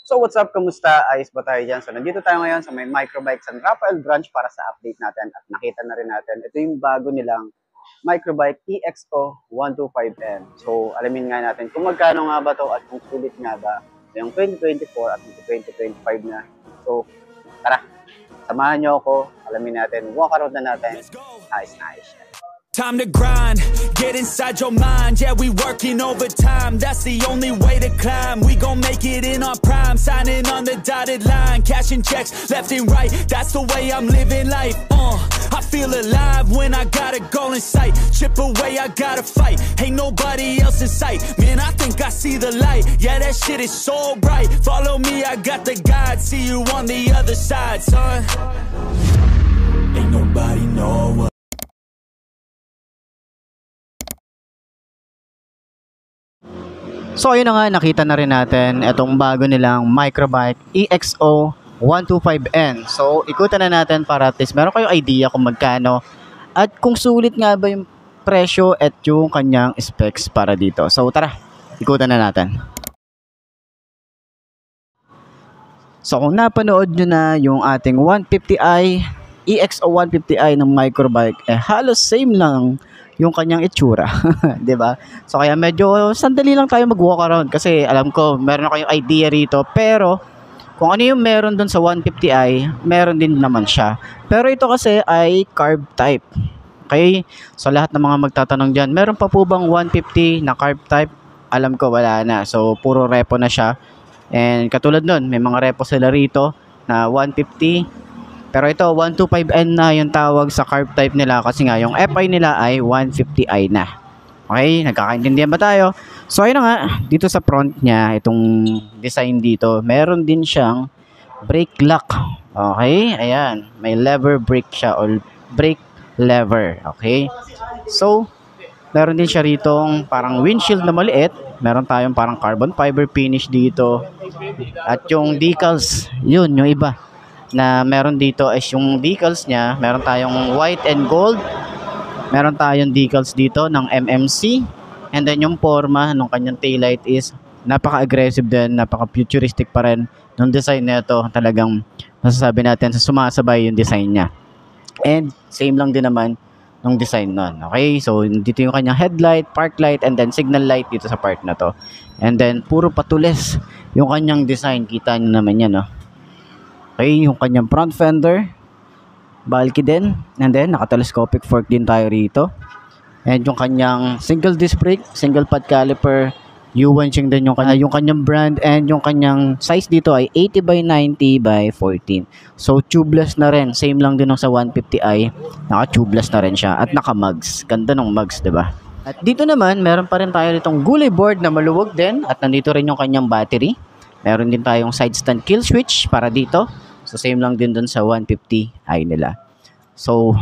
So what's up, kamusta? Ayos ba tayo dyan? So nandito tayo ngayon sa may microbike San Rafael branch para sa update natin at nakita na rin natin. Ito yung bago nilang microbike EXO 125N. So alamin nga natin kung magkano nga ba to at kung sulit nga ba yung 2024 at 2025 na. So tara, samahan nyo ako, alamin natin, walk around na natin. Nice. Time to grind, get inside your mind. Yeah, we working overtime. That's the only way to climb. We gon' make it in our prime. Signing on the dotted line, cashing checks left and right. That's the way I'm living life. I feel alive when I got a goal in sight. Chip away, I gotta fight. Ain't nobody else in sight. Man, I think I see the light. Yeah, that shit is so bright. Follow me, I got the guide. See you on the other side, son. Ain't nobody know what. So ayun na nga, nakita na rin natin itong bago nilang microbike EXO 125N. So ikutan na natin para at least meron kayong idea kung magkano at kung sulit nga ba yung presyo at yung kanyang specs para dito. So tara, ikutan na natin. So kung napanood nyo na yung ating 150i, EXO 150i ng microbike, halos same lang yung kanyang itsura, 'di ba? So kaya medyo sandali lang tayo mag-walk around kasi alam ko meron na kayong idea rito, pero kung ano yung meron doon sa 150i, meron din naman siya. Pero ito kasi ay carb type. Okay? So lahat ng mga magtatanong diyan, meron pa po bang 150 na carb type? Alam ko wala na. So puro repo na siya. And katulad nun, may mga repo sila rito na 150. Pero ito, 125N na yung tawag sa carb type nila kasi nga yung FI nila ay 150i na. Okay, nagkakaintindihan ba tayo? So ayun na nga, dito sa front niya, itong design dito, meron din siyang brake lock. Okay, ayan, may lever brake siya or brake lever. Okay, so meron din siya ritong parang windshield na maliit. Meron tayong parang carbon fiber finish dito. At yung decals, yun, yung iba na meron dito is yung decals niya. Meron tayong white and gold. Meron tayong decals dito ng MMC. And then yung forma ng kanyang taillight is napaka-aggressive din, napaka-futuristic pa rin ng design nito. Talagang masasabi natin sa sumasabay yung design niya. And same lang din naman ng design nun. Okay, so dito yung kanyang headlight, park light, and then signal light dito sa part na to. And then puro patulis yung kanyang design. Kita nyo naman yan, no? Okay, yung kanyang front fender, bulky din, and then naka-telescopic fork din tayo rito. And yung kanyang single disc brake, single pad caliper, U-Winching din yung kanyang brand, and yung kanyang size dito ay 80 by 90 by 14. So tubeless na rin, same lang din ng sa 150i, naka-tubeless na rin siya at naka-mugs. Ganda ng mugs, 'di ba? At dito naman, meron pa rin tayo nitong gulay board na maluwag din at nandito rin yung kanyang battery. Meron din tayong side stand kill switch para dito. So same lang din dun sa 150i nila. So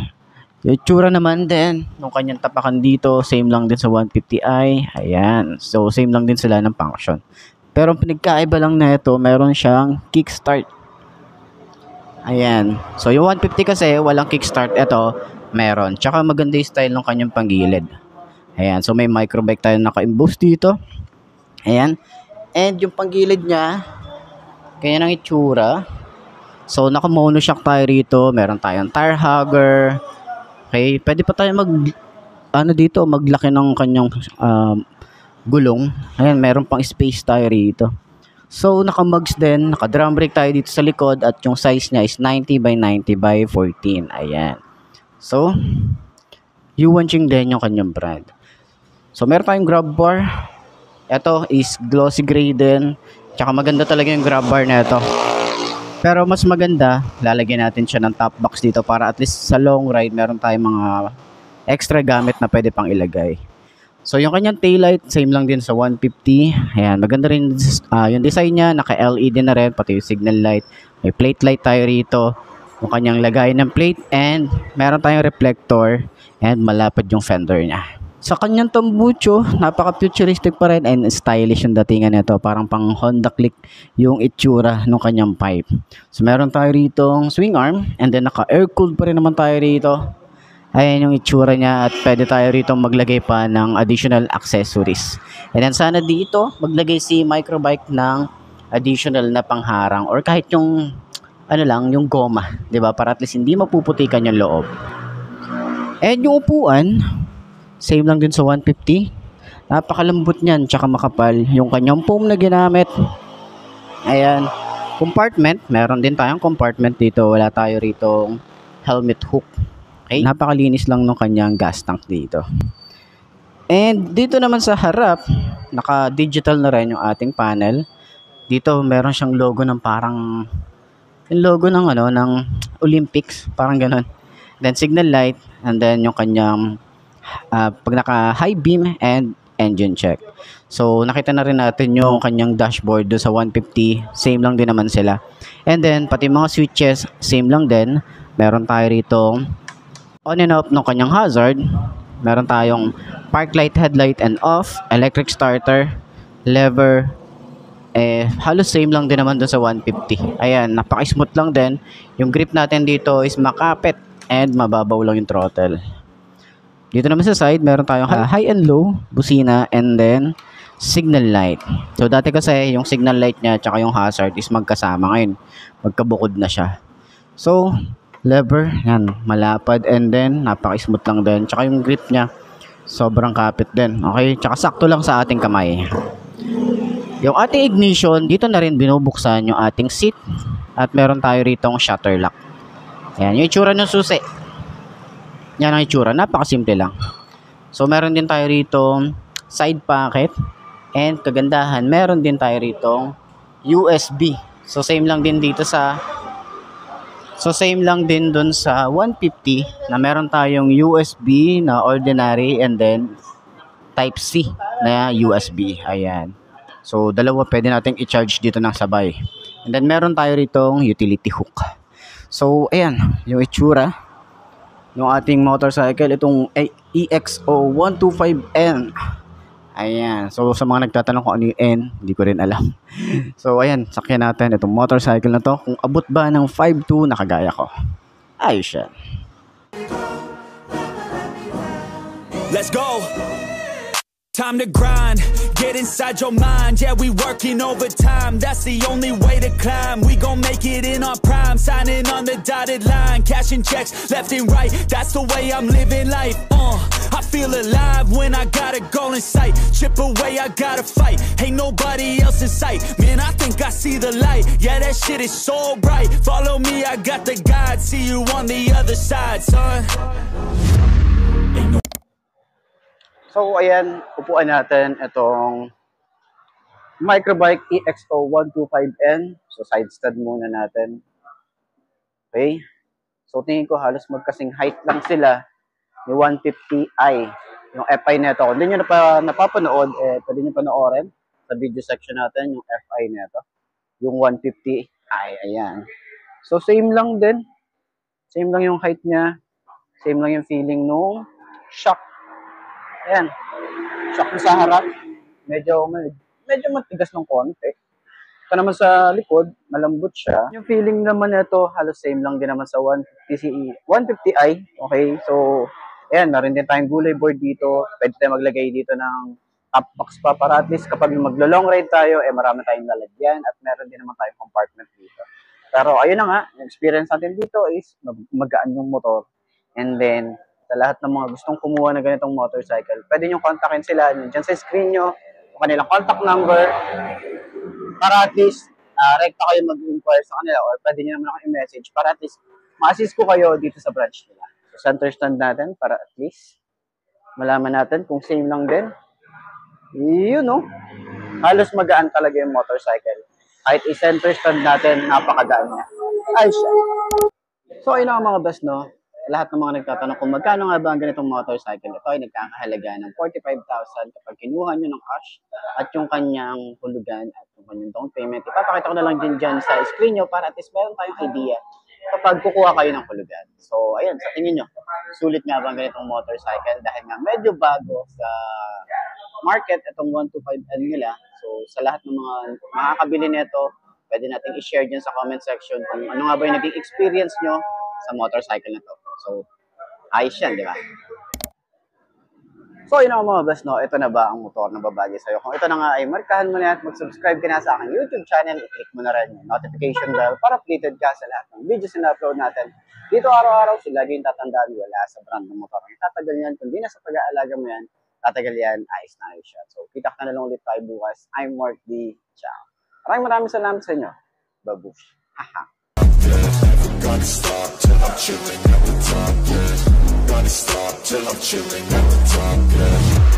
yung itsura naman din nung kanyang tapakan dito, same lang din sa 150i. Ayan. So same lang din sila ng function. Pero ang pinagkaiba lang na ito, meron siyang kickstart. Ayan. So yung 150 kasi walang kickstart, ito meron. Tsaka maganda yung style ng kanyang panggilid. Ayan. So may microbike tayo naka-emboss dito. Ayan. And yung panggilid niya, kaya ng itsura. So naka-mono shock tayo rito, meron tayong tire hugger. Okay, pwede pa tayo maglaki ng kanyang gulong. Ayan, meron pang space tayo rito. So naka-mugs din, naka-drum brake tayo dito sa likod at yung size niya is 90 by 90 by 14. Ayan. So U-Winching din yung kanyang brand. So meron tayong grab bar. Ito is glossy gray din. Tsaka maganda talaga yung grab bar na ito. Pero mas maganda, lalagyan natin siya ng top box dito para at least sa long ride meron tayong mga extra gamit na pwede pang ilagay. So yung kanyang taillight, same lang din sa 150. Ayan, maganda rin yung design niya, naka-LED na rin, pati yung signal light. May plate light tayo rito, yung kanyang lagay ng plate, and meron tayong reflector and malapad yung fender niya. Sa kanyang tambucho, napaka-futuristic pa rin and stylish yung datingan nito. Parang pang Honda Click yung itsura ng kanyang pipe. So meron tayo ritong swing arm and then naka-air-cooled pa rin naman tayo rito. Ayan yung itsura niya at pwede tayo rito maglagay pa ng additional accessories. And then sana dito, maglagay si microbike ng additional na pangharang or kahit yung ano lang, yung goma, 'di ba? Para at least hindi mapuputikan yung loob. And yung upuan, same lang din sa 150. Napakalambot niyan, tsaka makapal. Yung kanyang foam na ginamit. Ayan. Compartment, meron din tayong compartment dito. Wala tayo rito helmet hook. Okay? Napakalinis lang ng kanyang gas tank dito. And dito naman sa harap, naka-digital na rin yung ating panel. Dito meron siyang logo ng parang yung logo ng ano ng Olympics, parang ganoon. Then signal light and then yung kanyang pag naka high beam and engine check. So nakita na rin natin yung kanyang dashboard do sa 150, same lang din naman sila. And then pati mga switches, same lang din. Meron tayo rito on and off ng kanyang hazard. Meron tayong park light, headlight and off, electric starter, lever. Halos same lang din naman dun sa 150. Ayan, napaka-smooth lang din. Yung grip natin dito is makapit and mababaw lang yung throttle. Dito naman sa side, meron tayong high and low, busina, and then signal light. So dati kasi yung signal light niya tsaka yung hazard is magkasama, ngayon magkabukod na siya. So lever, yan, malapad and then napaka-smooth lang din. Tsaka yung grip niya sobrang kapit din. Okay, tsaka sakto lang sa ating kamay. Yung ating ignition, dito na rin binubuksan yung ating seat at meron tayo ritong shutter lock. Ayan, yung itsura ng susi. Yan ang itsura, napakasimple lang. So meron din tayo ritong side pocket and kagandahan, meron din tayo ritong USB. So same lang din dito sa same lang din dun sa 150 na meron tayong USB na ordinary and then type C na USB. Ayan. So, dalawa pwede nating i-charge dito ng sabay. And then, meron tayo ritong utility hook. So, ayan, yung itsura ng ating motorcycle, itong EXO 125N. Ayan. So, sa mga nagtatanong kung ano yung N, hindi ko rin alam. So, ayan, sakyan natin itong motorcycle na to. Kung abot ba ng 5'2", nakagaya ko. Ayos yan. Let's go! Time to grind, get inside your mind. Yeah, we working overtime. That's the only way to climb. We gon' make it in our prime. Signing on the dotted line, cashing checks left and right. That's the way I'm living life. I feel alive when I got a goal in sight. Chip away, I gotta fight. Ain't nobody else in sight. Man, I think I see the light. Yeah, that shit is so bright. Follow me, I got the guide. See you on the other side, son. So, ayan, upuan natin itong Microbike EXO 125N. So, side stud muna natin. Okay. So, tingin ko halos magkasing height lang sila ni 150i. Yung FI nito. Kung hindi nyo napapanood, pwede nyo panoorin sa video section natin yung FI nito. Yung 150i. Ayan. So, same lang din. Same lang yung height niya. Same lang yung feeling nung shock. Ayan. Shock sa harap. Medyo matigas ng konti. Ito naman sa likod, malambot siya. Yung feeling naman nito, halos same lang din naman sa 150i. Okay, so, ayan, meron din tayong gulay board dito. Pwede tayo maglagay dito ng top box pa para at least kapag maglo-long ride tayo, marami tayong lalagyan at meron din naman tayong compartment dito. Pero ayun na nga, yung experience natin dito is magaan yung motor. And then, sa lahat ng mga gustong kumuha ng ganitong motorcycle, pwede nyo kontakin sila dyan sa screen nyo, yung kanilang contact number, para at least rekta kayo mag-inquire sa kanila or pwede nyo naman ako i-message para at least ma-assist ko kayo dito sa branch nila. So, center stand natin para at least malaman natin kung same lang din. Yun, no? Halos magaan talaga yung motorcycle. Kahit i-center stand natin, napakagaan niya. Ay, siya. So, ayun ang mga best, no? Lahat ng mga nagtatanong kung magkano nga ba ang ganitong motorcycle, ito ay nagkakahalaga ng 45,000 kapag kinuha nyo ng cash at yung kanyang hulugan at yung kanyang down payment. Ipapakita ko na lang din dyan sa screen nyo para at least meron tayong idea kapag kukuha kayo ng hulugan. So, ayan, sa tingin nyo, sulit nga ba ang ganitong motorcycle dahil nga medyo bago sa market itong 125N nila. So, sa lahat ng mga makakabili nito, pwede natin i-share dyan sa comment section kung ano nga ba yung naging experience nyo sa motorcycle na to. So, ayos yan, di ba? So, yun ang mga best, no? Ito na ba ang motor na babagay sa'yo? Kung ito na nga ay markahan mo na at mag-subscribe ka na sa aking YouTube channel, i-click mo na rin yung notification bell para updated ka sa lahat ng videos na upload natin. Dito araw-araw, so lagi yung tatandaan, wala sa brand ng motor. Ang tatagal yan, kung di na sa pag-aalaga mo yan, tatagal yan, ayos na ayos siya. So, kita ka na lang ulit tayo bukas. I'm Mark D. Ciao. Maraming salamat sa inyo. Babush. Haha. Gonna stop till I'm chilling at the top, yeah. Gonna stop till I'm chilling at the top, yeah.